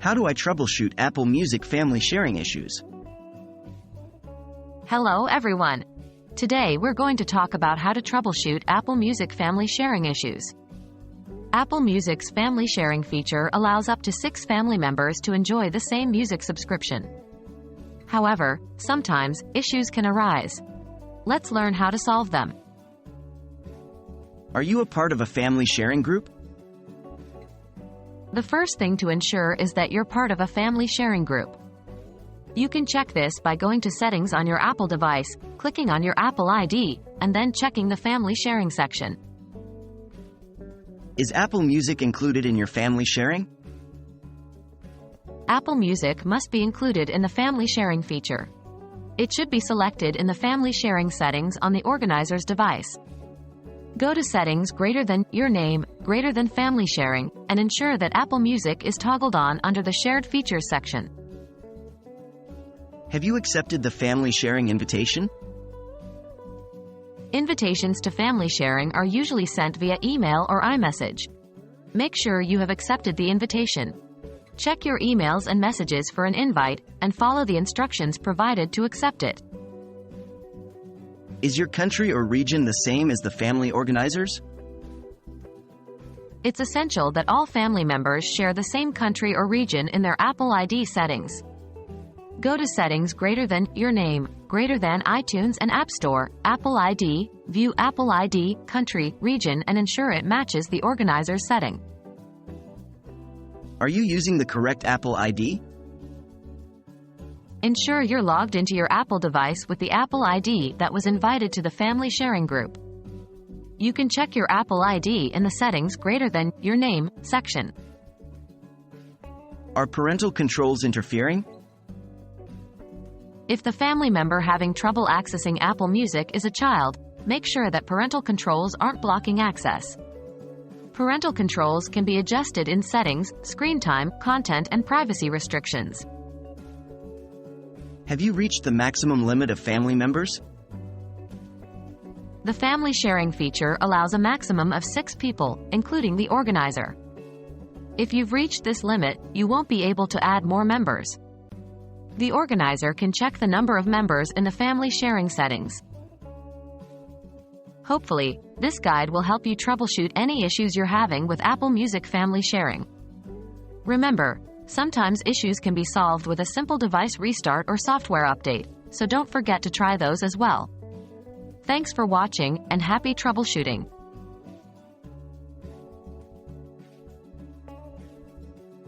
How do I troubleshoot Apple Music family sharing issues? Hello everyone. Today we're going to talk about how to troubleshoot Apple Music family sharing issues. Apple Music's family sharing feature allows up to 6 family members to enjoy the same music subscription. However, sometimes issues can arise. Let's learn how to solve them. Are you a part of a family sharing group? The first thing to ensure is that you're part of a family sharing group. You can check this by going to Settings on your Apple device, clicking on your Apple ID, and then checking the family sharing section. Is Apple Music included in your family sharing? Apple Music must be included in the family sharing feature. It should be selected in the family sharing settings on the organizer's device. Go to Settings greater than Your Name, greater than Family Sharing, and ensure that Apple Music is toggled on under the Shared Features section. Have you accepted the family sharing invitation? Invitations to family sharing are usually sent via email or iMessage. Make sure you have accepted the invitation. Check your emails and messages for an invite, and follow the instructions provided to accept it. Is your country or region the same as the family organizers? It's essential that all family members share the same country or region in their Apple ID settings. Go to Settings greater than Your Name, greater than iTunes and App Store, Apple ID, view Apple ID, country, region, and ensure it matches the organizer's setting. Are you using the correct Apple ID? Ensure you're logged into your Apple device with the Apple ID that was invited to the family sharing group. You can check your Apple ID in the Settings greater than Your Name section. Are parental controls interfering? If the family member having trouble accessing Apple Music is a child, make sure that parental controls aren't blocking access. Parental controls can be adjusted in Settings, Screen Time, Content, and Privacy restrictions. Have you reached the maximum limit of family members? The family sharing feature allows a maximum of 6 people, including the organizer. If you've reached this limit, you won't be able to add more members. The organizer can check the number of members in the family sharing settings. Hopefully, this guide will help you troubleshoot any issues you're having with Apple Music family sharing. Remember, sometimes issues can be solved with a simple device restart or software update, so don't forget to try those as well. Thanks for watching, and happy troubleshooting!